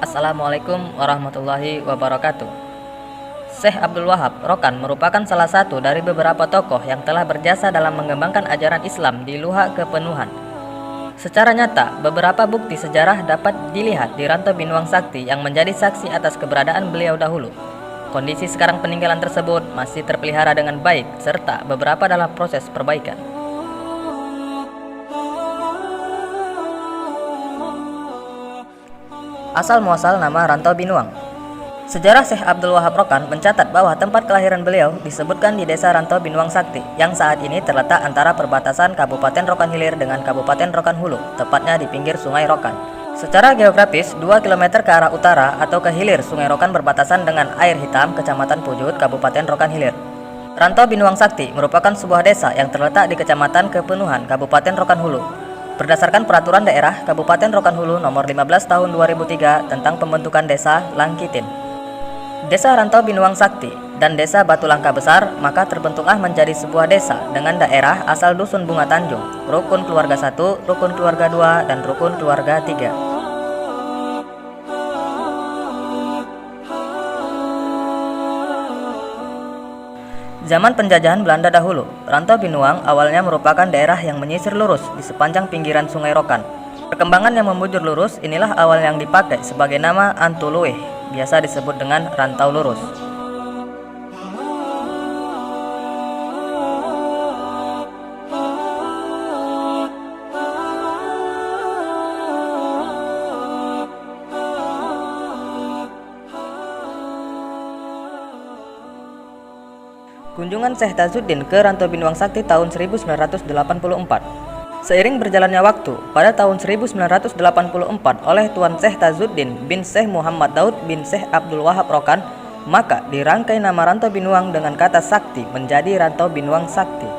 Assalamualaikum warahmatullahi wabarakatuh. Syekh Abdul Wahab Rokan merupakan salah satu dari beberapa tokoh yang telah berjasa dalam mengembangkan ajaran Islam di luar kepenuhan. Secara nyata, beberapa bukti sejarah dapat dilihat di Rantau Binuang Sakti yang menjadi saksi atas keberadaan beliau dahulu. Kondisi sekarang peninggalan tersebut masih terpelihara dengan baik serta beberapa dalam proses perbaikan. Asal-muasal nama Rantau Binuang. Sejarah Syekh Abdul Wahab Rokan mencatat bahwa tempat kelahiran beliau disebutkan di desa Rantau Binuang Sakti yang saat ini terletak antara perbatasan Kabupaten Rokan Hilir dengan Kabupaten Rokan Hulu, tepatnya di pinggir Sungai Rokan. Secara geografis, 2 km ke arah utara atau ke hilir Sungai Rokan berbatasan dengan Air Hitam, Kecamatan Pujut, Kabupaten Rokan Hilir. Rantau Binuang Sakti merupakan sebuah desa yang terletak di Kecamatan Kepenuhan, Kabupaten Rokan Hulu. Berdasarkan Peraturan Daerah Kabupaten Rokan Hulu Nomor 15 Tahun 2003 tentang pembentukan Desa Langkitin, Desa Rantau Binuang Sakti dan Desa Batu Langka Besar, maka terbentuklah menjadi sebuah desa dengan daerah asal Dusun Bunga Tanjung, Rukun Keluarga 1, Rukun Keluarga 2, dan Rukun Keluarga 3. Zaman penjajahan Belanda dahulu, Rantau Binuang awalnya merupakan daerah yang menyisir lurus di sepanjang pinggiran Sungai Rokan. Perkembangan yang membujur lurus inilah awal yang dipakai sebagai nama Antuluih, biasa disebut dengan Rantau Lurus. Kunjungan Syekh Tajuddin ke Rantau Binuang Sakti tahun 1984. Seiring berjalannya waktu, pada tahun 1984 oleh Tuan Syekh Tajuddin bin Syekh Muhammad Daud bin Syekh Abdul Wahab Rokan, maka dirangkai nama Rantau Binuang dengan kata Sakti menjadi Rantau Binuang Sakti.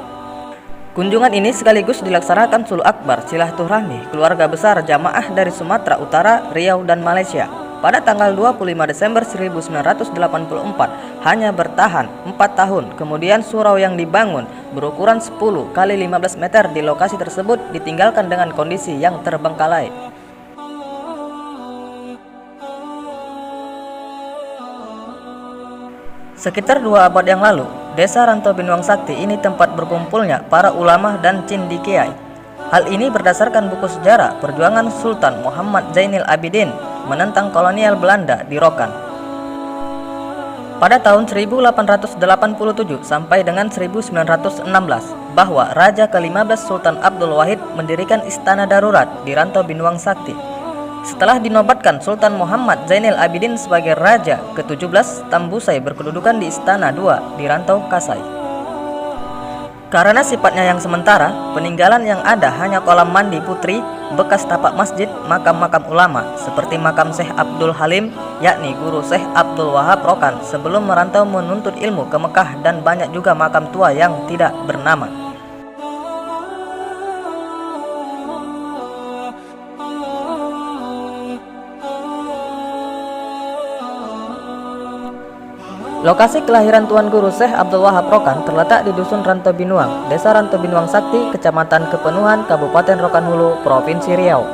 Kunjungan ini sekaligus dilaksanakan Sulu Akbar silaturahmi keluarga besar jamaah dari Sumatera Utara, Riau, dan Malaysia. Pada tanggal 25 Desember 1984 hanya bertahan 4 tahun. Kemudian surau yang dibangun berukuran 10 kali 15 meter di lokasi tersebut ditinggalkan dengan kondisi yang terbengkalai. Sekitar 2 abad yang lalu, Desa Rantau Binuang Sakti ini tempat berkumpulnya para ulama dan cendekiai. Hal ini berdasarkan buku sejarah perjuangan Sultan Muhammad Zainil Abidin menentang kolonial Belanda di Rokan. Pada tahun 1887 sampai dengan 1916, bahwa Raja ke-15 Sultan Abdul Wahid mendirikan istana darurat di Rantau Binuang Sakti. Setelah dinobatkan Sultan Muhammad Zainil Abidin sebagai Raja ke-17, Tambusai berkedudukan di Istana II di Rantau Kasai. Karena sifatnya yang sementara, peninggalan yang ada hanya kolam mandi putri, bekas tapak masjid, makam-makam ulama seperti makam Syekh Abdul Halim, yakni guru Syekh Abdul Wahab Rokan sebelum merantau menuntut ilmu ke Mekah, dan banyak juga makam tua yang tidak bernama. Lokasi kelahiran Tuan Guru Syekh Abdul Wahab Rokan terletak di Dusun Rantau Binuang, Desa Rantau Binuang Sakti, Kecamatan Kepenuhan, Kabupaten Rokan Hulu, Provinsi Riau.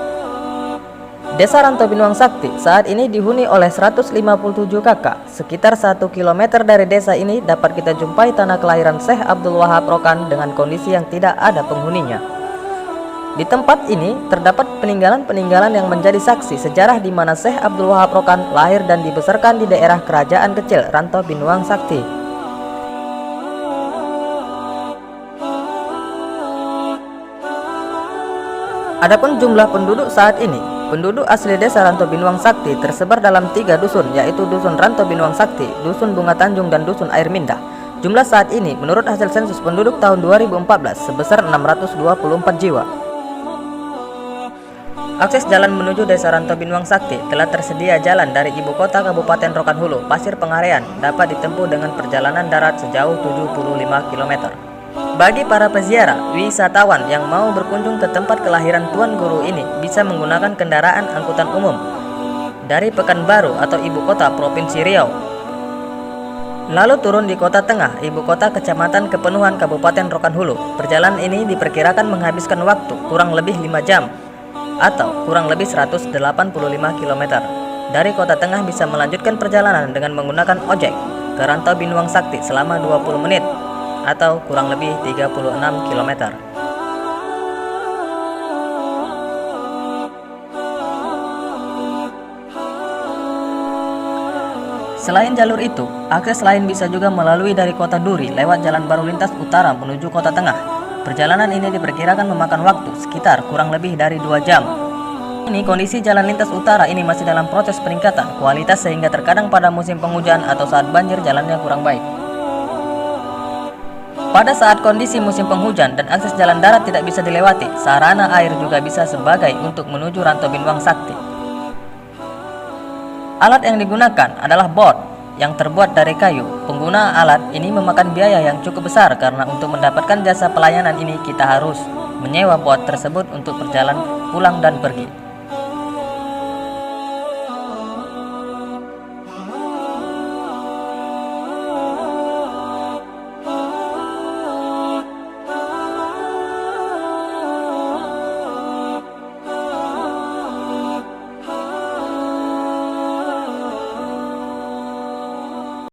Desa Rantau Binuang Sakti saat ini dihuni oleh 157 kakak. Sekitar 1 km dari desa ini dapat kita jumpai tanah kelahiran Syekh Abdul Wahab Rokan dengan kondisi yang tidak ada penghuninya. Di tempat ini terdapat peninggalan-peninggalan yang menjadi saksi sejarah di mana Syekh Abdul Wahab Rokan lahir dan dibesarkan di daerah kerajaan kecil Rantau Binuang Sakti. Adapun jumlah penduduk saat ini, penduduk asli desa Rantau Binuang Sakti tersebar dalam 3 dusun, yaitu Dusun Rantau Binuang Sakti, Dusun Bunga Tanjung, dan Dusun Air Mindah. Jumlah saat ini menurut hasil sensus penduduk tahun 2014 sebesar 624 jiwa. Akses jalan menuju Desa Rantau Binuang Sakti telah tersedia jalan dari ibu kota Kabupaten Rokan Hulu, Pasir Pengarean, dapat ditempuh dengan perjalanan darat sejauh 75 km. Bagi para peziarah, wisatawan yang mau berkunjung ke tempat kelahiran Tuan Guru ini bisa menggunakan kendaraan angkutan umum dari Pekanbaru atau ibu kota Provinsi Riau, lalu turun di kota tengah, ibu kota Kecamatan Kepenuhan, Kabupaten Rokan Hulu. Perjalanan ini diperkirakan menghabiskan waktu kurang lebih 5 jam atau kurang lebih 185 km. dari Kota Tengah bisa melanjutkan perjalanan dengan menggunakan ojek ke Rantau Binuang Sakti selama 20 menit atau kurang lebih 36 km. Selain jalur itu, akses lain bisa juga melalui dari Kota Duri lewat Jalan Baru Lintas Utara menuju Kota Tengah. Perjalanan ini diperkirakan memakan waktu sekitar kurang lebih dari 2 jam. Ini kondisi Jalan Lintas Utara ini masih dalam proses peningkatan kualitas sehingga terkadang pada musim penghujan atau saat banjir jalannya kurang baik. Pada saat kondisi musim penghujan dan akses jalan darat tidak bisa dilewati, sarana air juga bisa sebagai untuk menuju Rantau Binuang Sakti. Alat yang digunakan adalah bot yang terbuat dari kayu. Pengguna alat ini memakan biaya yang cukup besar karena untuk mendapatkan jasa pelayanan ini kita harus menyewa bot tersebut untuk perjalanan pulang dan pergi.